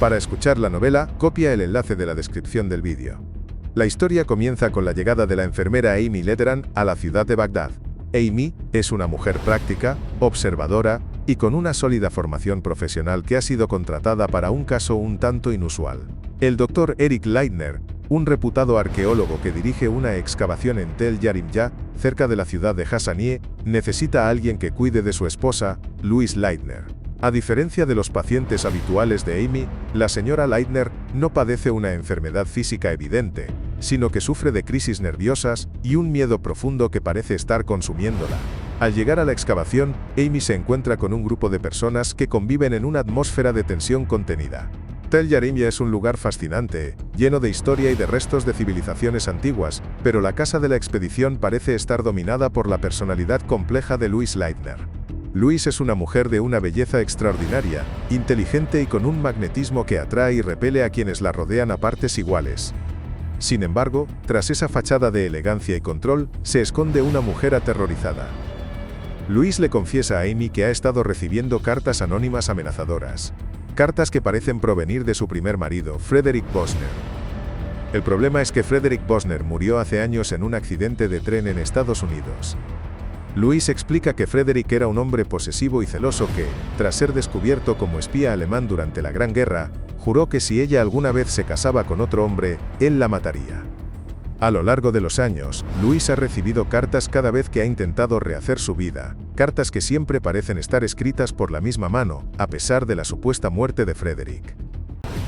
Para escuchar la novela, copia el enlace de la descripción del vídeo. La historia comienza con la llegada de la enfermera Amy Lederan a la ciudad de Bagdad. Amy es una mujer práctica, observadora y con una sólida formación profesional que ha sido contratada para un caso un tanto inusual. El Dr. Eric Leitner, un reputado arqueólogo que dirige una excavación en Tel Yarimya, cerca de la ciudad de Hassanieh, necesita a alguien que cuide de su esposa, Louise Leitner. A diferencia de los pacientes habituales de Amy, la señora Leitner no padece una enfermedad física evidente, sino que sufre de crisis nerviosas y un miedo profundo que parece estar consumiéndola. Al llegar a la excavación, Amy se encuentra con un grupo de personas que conviven en una atmósfera de tensión contenida. Tel Yarimya es un lugar fascinante, lleno de historia y de restos de civilizaciones antiguas, pero la casa de la expedición parece estar dominada por la personalidad compleja de Louise Leitner. Louise es una mujer de una belleza extraordinaria, inteligente y con un magnetismo que atrae y repele a quienes la rodean a partes iguales. Sin embargo, tras esa fachada de elegancia y control, se esconde una mujer aterrorizada. Louise le confiesa a Amy que ha estado recibiendo cartas anónimas amenazadoras. Cartas que parecen provenir de su primer marido, Frederick Bosner. El problema es que Frederick Bosner murió hace años en un accidente de tren en Estados Unidos. Louise explica que Frederick era un hombre posesivo y celoso que, tras ser descubierto como espía alemán durante la Gran Guerra, juró que si ella alguna vez se casaba con otro hombre, él la mataría. A lo largo de los años, Louise ha recibido cartas cada vez que ha intentado rehacer su vida, cartas que siempre parecen estar escritas por la misma mano, a pesar de la supuesta muerte de Frederick.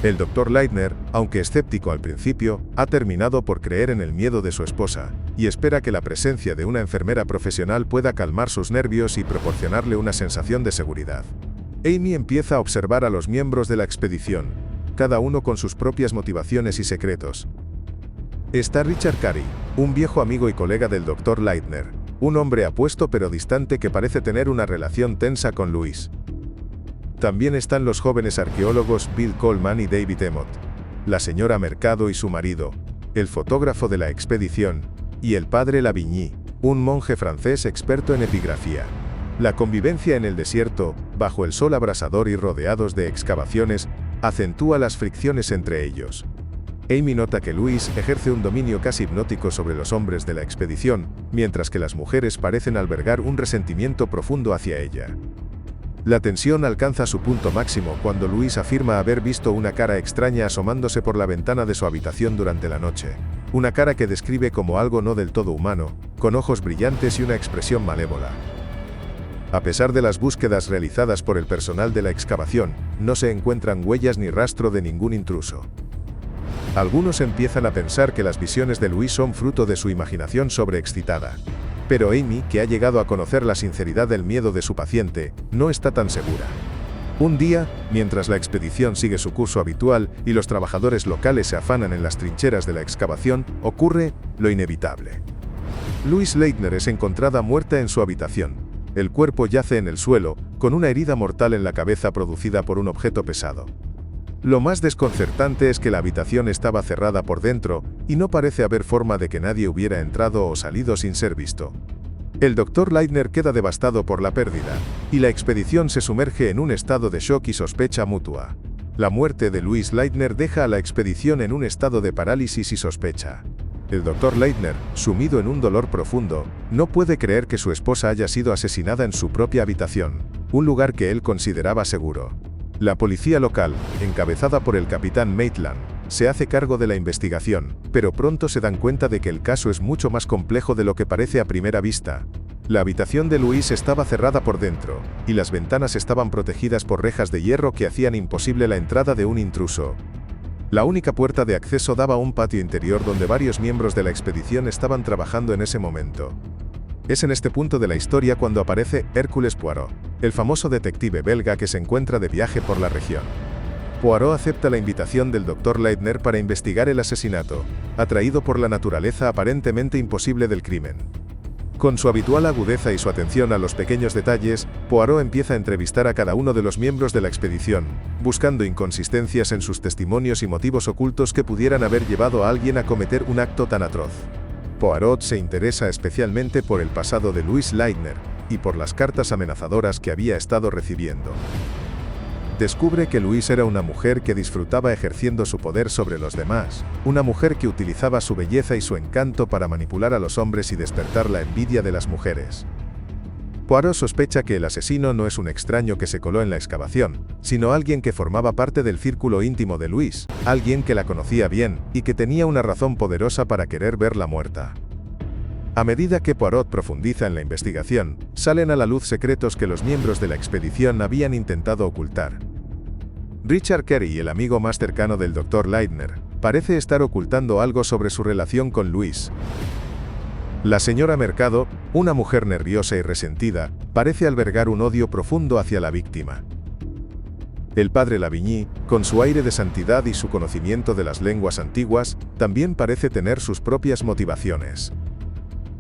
El Dr. Leitner, aunque escéptico al principio, ha terminado por creer en el miedo de su esposa, y espera que la presencia de una enfermera profesional pueda calmar sus nervios y proporcionarle una sensación de seguridad. Amy empieza a observar a los miembros de la expedición, cada uno con sus propias motivaciones y secretos. Está Richard Carey, un viejo amigo y colega del Dr. Leitner, un hombre apuesto pero distante que parece tener una relación tensa con Louise. También están los jóvenes arqueólogos Bill Coleman y David Emmott, la señora Mercado y su marido, el fotógrafo de la expedición, y el padre Lavigny, un monje francés experto en epigrafía. La convivencia en el desierto, bajo el sol abrasador y rodeados de excavaciones, acentúa las fricciones entre ellos. Amy nota que Louise ejerce un dominio casi hipnótico sobre los hombres de la expedición, mientras que las mujeres parecen albergar un resentimiento profundo hacia ella. La tensión alcanza su punto máximo cuando Louise afirma haber visto una cara extraña asomándose por la ventana de su habitación durante la noche. Una cara que describe como algo no del todo humano, con ojos brillantes y una expresión malévola. A pesar de las búsquedas realizadas por el personal de la excavación, no se encuentran huellas ni rastro de ningún intruso. Algunos empiezan a pensar que las visiones de Louise son fruto de su imaginación sobreexcitada. Pero Amy, que ha llegado a conocer la sinceridad del miedo de su paciente, no está tan segura. Un día, mientras la expedición sigue su curso habitual y los trabajadores locales se afanan en las trincheras de la excavación, ocurre lo inevitable. Louise Leitner es encontrada muerta en su habitación. El cuerpo yace en el suelo, con una herida mortal en la cabeza producida por un objeto pesado. Lo más desconcertante es que la habitación estaba cerrada por dentro, y no parece haber forma de que nadie hubiera entrado o salido sin ser visto. El Dr. Leitner queda devastado por la pérdida, y la expedición se sumerge en un estado de shock y sospecha mutua. La muerte de Louise Leitner deja a la expedición en un estado de parálisis y sospecha. El Dr. Leitner, sumido en un dolor profundo, no puede creer que su esposa haya sido asesinada en su propia habitación, un lugar que él consideraba seguro. La policía local, encabezada por el capitán Maitland, se hace cargo de la investigación, pero pronto se dan cuenta de que el caso es mucho más complejo de lo que parece a primera vista. La habitación de Louise estaba cerrada por dentro, y las ventanas estaban protegidas por rejas de hierro que hacían imposible la entrada de un intruso. La única puerta de acceso daba a un patio interior donde varios miembros de la expedición estaban trabajando en ese momento. Es en este punto de la historia cuando aparece Hercule Poirot, el famoso detective belga que se encuentra de viaje por la región. Poirot acepta la invitación del Dr. Leitner para investigar el asesinato, atraído por la naturaleza aparentemente imposible del crimen. Con su habitual agudeza y su atención a los pequeños detalles, Poirot empieza a entrevistar a cada uno de los miembros de la expedición, buscando inconsistencias en sus testimonios y motivos ocultos que pudieran haber llevado a alguien a cometer un acto tan atroz. Poirot se interesa especialmente por el pasado de Louise Leitner y por las cartas amenazadoras que había estado recibiendo. descubre que Louise era una mujer que disfrutaba ejerciendo su poder sobre los demás, una mujer que utilizaba su belleza y su encanto para manipular a los hombres y despertar la envidia de las mujeres. Poirot sospecha que el asesino no es un extraño que se coló en la excavación, sino alguien que formaba parte del círculo íntimo de Louise, alguien que la conocía bien y que tenía una razón poderosa para querer verla muerta. A medida que Poirot profundiza en la investigación, salen a la luz secretos que los miembros de la expedición habían intentado ocultar. Richard Carey, el amigo más cercano del Dr. Leitner, parece estar ocultando algo sobre su relación con Louise. La señora Mercado, una mujer nerviosa y resentida, parece albergar un odio profundo hacia la víctima. El padre Lavigny, con su aire de santidad y su conocimiento de las lenguas antiguas, también parece tener sus propias motivaciones.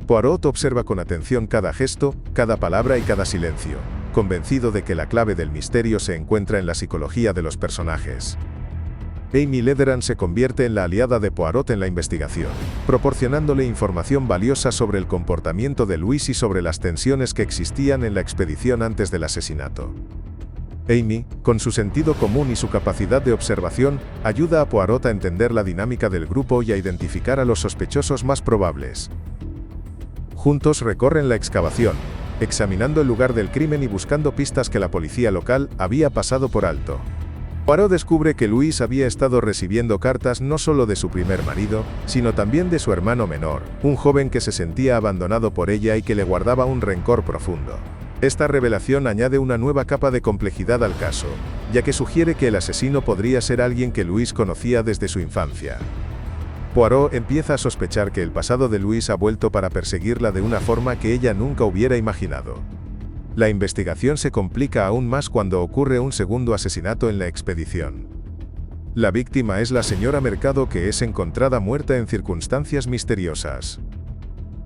Poirot observa con atención cada gesto, cada palabra y cada silencio, convencido de que la clave del misterio se encuentra en la psicología de los personajes. Amy Lederan se convierte en la aliada de Poirot en la investigación, proporcionándole información valiosa sobre el comportamiento de Louise y sobre las tensiones que existían en la expedición antes del asesinato. Amy, con su sentido común y su capacidad de observación, ayuda a Poirot a entender la dinámica del grupo y a identificar a los sospechosos más probables. Juntos recorren la excavación, examinando el lugar del crimen y buscando pistas que la policía local había pasado por alto. Poirot descubre que Louise había estado recibiendo cartas no solo de su primer marido, sino también de su hermano menor, un joven que se sentía abandonado por ella y que le guardaba un rencor profundo. Esta revelación añade una nueva capa de complejidad al caso, ya que sugiere que el asesino podría ser alguien que Louise conocía desde su infancia. Poirot empieza a sospechar que el pasado de Louise ha vuelto para perseguirla de una forma que ella nunca hubiera imaginado. La investigación se complica aún más cuando ocurre un segundo asesinato en la expedición. La víctima es la señora Mercado, que es encontrada muerta en circunstancias misteriosas.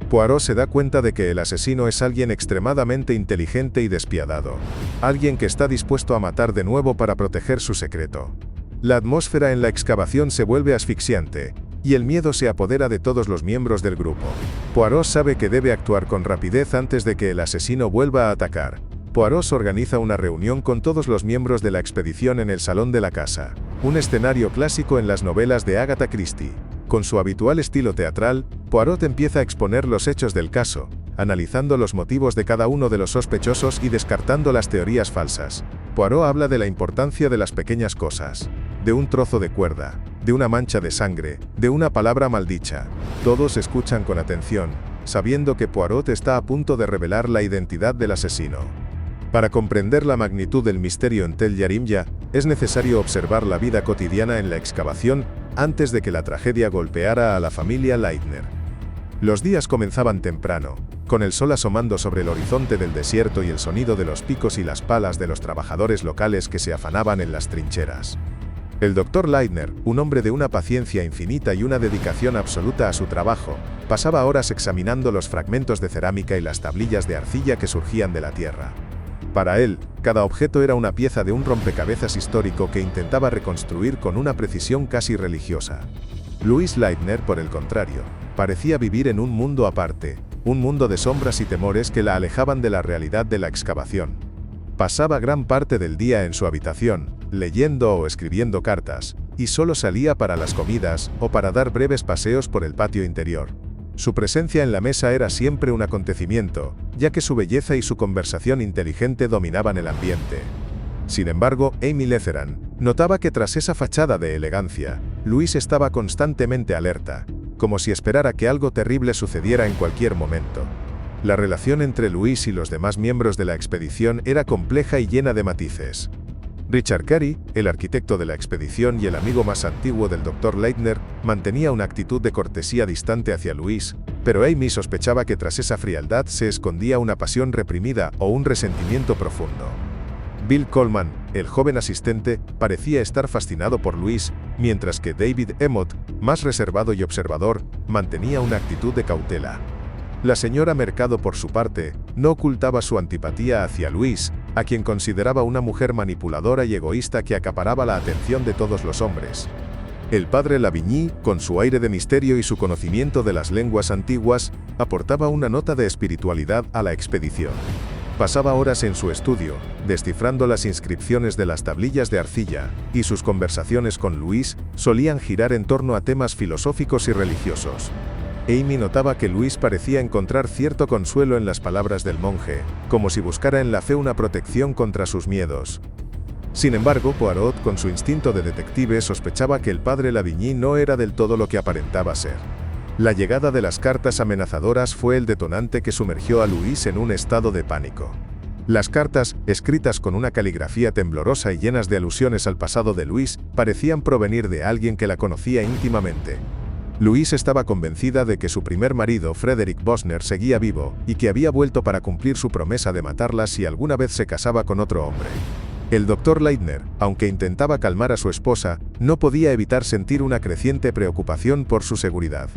Poirot se da cuenta de que el asesino es alguien extremadamente inteligente y despiadado, alguien que está dispuesto a matar de nuevo para proteger su secreto. La atmósfera en la excavación se vuelve asfixiante, y el miedo se apodera de todos los miembros del grupo. Poirot sabe que debe actuar con rapidez antes de que el asesino vuelva a atacar. Poirot organiza una reunión con todos los miembros de la expedición en el salón de la casa, un escenario clásico en las novelas de Agatha Christie. Con su habitual estilo teatral, Poirot empieza a exponer los hechos del caso, analizando los motivos de cada uno de los sospechosos y descartando las teorías falsas. Poirot habla de la importancia de las pequeñas cosas, de un trozo de cuerda, de una mancha de sangre, de una palabra maldicha. Todos escuchan con atención, sabiendo que Poirot está a punto de revelar la identidad del asesino. Para comprender la magnitud del misterio en Tel Yarimya, es necesario observar la vida cotidiana en la excavación antes de que la tragedia golpeara a la familia Leitner. Los días comenzaban temprano, con el sol asomando sobre el horizonte del desierto y el sonido de los picos y las palas de los trabajadores locales que se afanaban en las trincheras. El Dr. Leitner, un hombre de una paciencia infinita y una dedicación absoluta a su trabajo, pasaba horas examinando los fragmentos de cerámica y las tablillas de arcilla que surgían de la tierra. Para él, cada objeto era una pieza de un rompecabezas histórico que intentaba reconstruir con una precisión casi religiosa. Louise Leitner, por el contrario, parecía vivir en un mundo aparte, un mundo de sombras y temores que la alejaban de la realidad de la excavación. Pasaba gran parte del día en su habitación, leyendo o escribiendo cartas, y solo salía para las comidas o para dar breves paseos por el patio interior. Su presencia en la mesa era siempre un acontecimiento, ya que su belleza y su conversación inteligente dominaban el ambiente. Sin embargo, Amy Lederan notaba que tras esa fachada de elegancia, Louise estaba constantemente alerta, como si esperara que algo terrible sucediera en cualquier momento. La relación entre Louise y los demás miembros de la expedición era compleja y llena de matices. Richard Carey, el arquitecto de la expedición y el amigo más antiguo del Dr. Leitner, mantenía una actitud de cortesía distante hacia Louise, pero Amy sospechaba que tras esa frialdad se escondía una pasión reprimida o un resentimiento profundo. Bill Coleman, el joven asistente, parecía estar fascinado por Louise, mientras que David Emmott, más reservado y observador, mantenía una actitud de cautela. La señora Mercado, por su parte, no ocultaba su antipatía hacia Louise, a quien consideraba una mujer manipuladora y egoísta que acaparaba la atención de todos los hombres. El padre Lavigny, con su aire de misterio y su conocimiento de las lenguas antiguas, aportaba una nota de espiritualidad a la expedición. Pasaba horas en su estudio, descifrando las inscripciones de las tablillas de arcilla, y sus conversaciones con Louis solían girar en torno a temas filosóficos y religiosos. Amy notaba que Louis parecía encontrar cierto consuelo en las palabras del monje, como si buscara en la fe una protección contra sus miedos. Sin embargo, Poirot, con su instinto de detective, sospechaba que el padre Lavigny no era del todo lo que aparentaba ser. La llegada de las cartas amenazadoras fue el detonante que sumergió a Louis en un estado de pánico. Las cartas, escritas con una caligrafía temblorosa y llenas de alusiones al pasado de Louis, parecían provenir de alguien que la conocía íntimamente. Louis estaba convencida de que su primer marido, Frederick Bosner, seguía vivo, y que había vuelto para cumplir su promesa de matarla si alguna vez se casaba con otro hombre. El Dr. Leitner, aunque intentaba calmar a su esposa, no podía evitar sentir una creciente preocupación por su seguridad.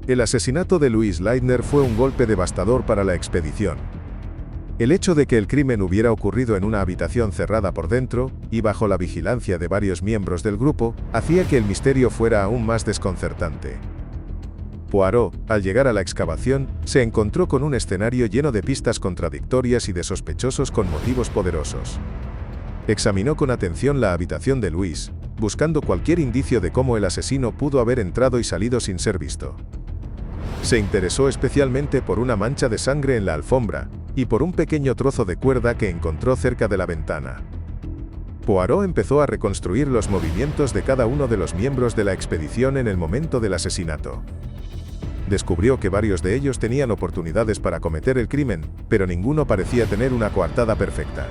El asesinato de Louis Leitner fue un golpe devastador para la expedición. El hecho de que el crimen hubiera ocurrido en una habitación cerrada por dentro, y bajo la vigilancia de varios miembros del grupo, hacía que el misterio fuera aún más desconcertante. Poirot, al llegar a la excavación, se encontró con un escenario lleno de pistas contradictorias y de sospechosos con motivos poderosos. Examinó con atención la habitación de Louis, buscando cualquier indicio de cómo el asesino pudo haber entrado y salido sin ser visto. Se interesó especialmente por una mancha de sangre en la alfombra, y por un pequeño trozo de cuerda que encontró cerca de la ventana. Poirot empezó a reconstruir los movimientos de cada uno de los miembros de la expedición en el momento del asesinato. Descubrió que varios de ellos tenían oportunidades para cometer el crimen, pero ninguno parecía tener una coartada perfecta.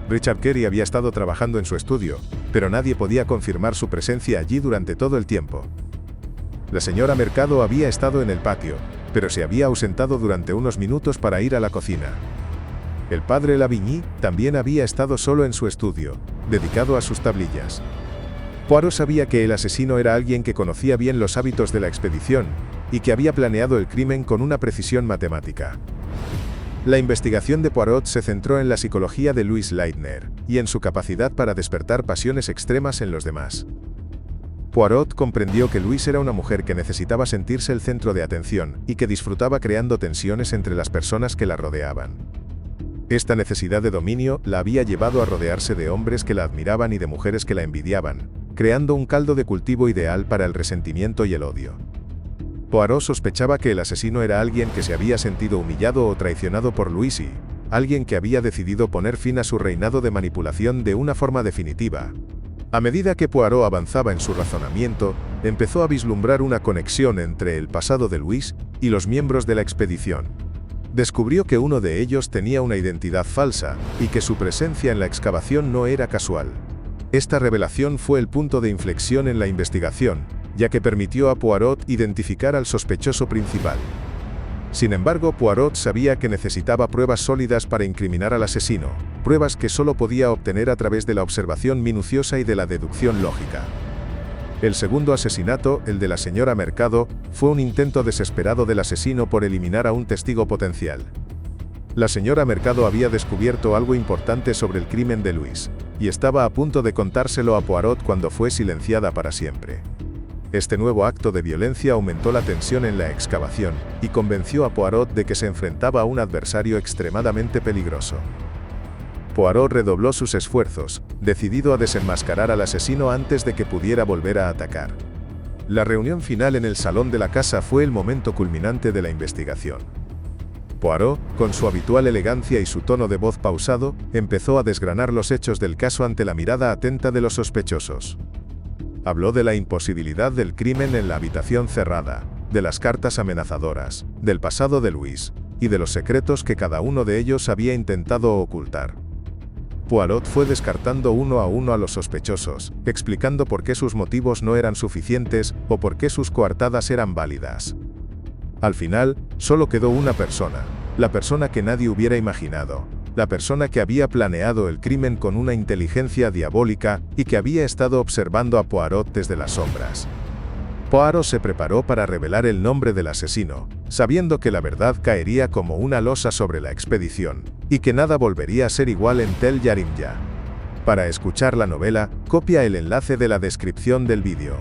Richard Carey había estado trabajando en su estudio, pero nadie podía confirmar su presencia allí durante todo el tiempo. La señora Mercado había estado en el patio, pero se había ausentado durante unos minutos para ir a la cocina. El padre Lavigny también había estado solo en su estudio, dedicado a sus tablillas. Poirot sabía que el asesino era alguien que conocía bien los hábitos de la expedición, y que había planeado el crimen con una precisión matemática. La investigación de Poirot se centró en la psicología de Louis Leitner, y en su capacidad para despertar pasiones extremas en los demás. Poirot comprendió que Louis era una mujer que necesitaba sentirse el centro de atención, y que disfrutaba creando tensiones entre las personas que la rodeaban. Esta necesidad de dominio la había llevado a rodearse de hombres que la admiraban y de mujeres que la envidiaban, creando un caldo de cultivo ideal para el resentimiento y el odio. Poirot sospechaba que el asesino era alguien que se había sentido humillado o traicionado por Louis y alguien que había decidido poner fin a su reinado de manipulación de una forma definitiva. A medida que Poirot avanzaba en su razonamiento, empezó a vislumbrar una conexión entre el pasado de Louis y los miembros de la expedición. Descubrió que uno de ellos tenía una identidad falsa, y que su presencia en la excavación no era casual. Esta revelación fue el punto de inflexión en la investigación, ya que permitió a Poirot identificar al sospechoso principal. Sin embargo, Poirot sabía que necesitaba pruebas sólidas para incriminar al asesino, pruebas que solo podía obtener a través de la observación minuciosa y de la deducción lógica. El segundo asesinato, el de la señora Mercado, fue un intento desesperado del asesino por eliminar a un testigo potencial. La señora Mercado había descubierto algo importante sobre el crimen de Louis, y estaba a punto de contárselo a Poirot cuando fue silenciada para siempre. Este nuevo acto de violencia aumentó la tensión en la excavación, y convenció a Poirot de que se enfrentaba a un adversario extremadamente peligroso. Poirot redobló sus esfuerzos, decidido a desenmascarar al asesino antes de que pudiera volver a atacar. La reunión final en el salón de la casa fue el momento culminante de la investigación. Poirot, con su habitual elegancia y su tono de voz pausado, empezó a desgranar los hechos del caso ante la mirada atenta de los sospechosos. Habló de la imposibilidad del crimen en la habitación cerrada, de las cartas amenazadoras, del pasado de Louis, y de los secretos que cada uno de ellos había intentado ocultar. Poirot fue descartando uno a los sospechosos, explicando por qué sus motivos no eran suficientes o por qué sus coartadas eran válidas. Al final, solo quedó una persona, la persona que nadie hubiera imaginado, la persona que había planeado el crimen con una inteligencia diabólica y que había estado observando a Poirot desde las sombras. Poirot se preparó para revelar el nombre del asesino, sabiendo que la verdad caería como una losa sobre la expedición, y que nada volvería a ser igual en Tel Yarimya. Para escuchar la novela, copia el enlace de la descripción del vídeo.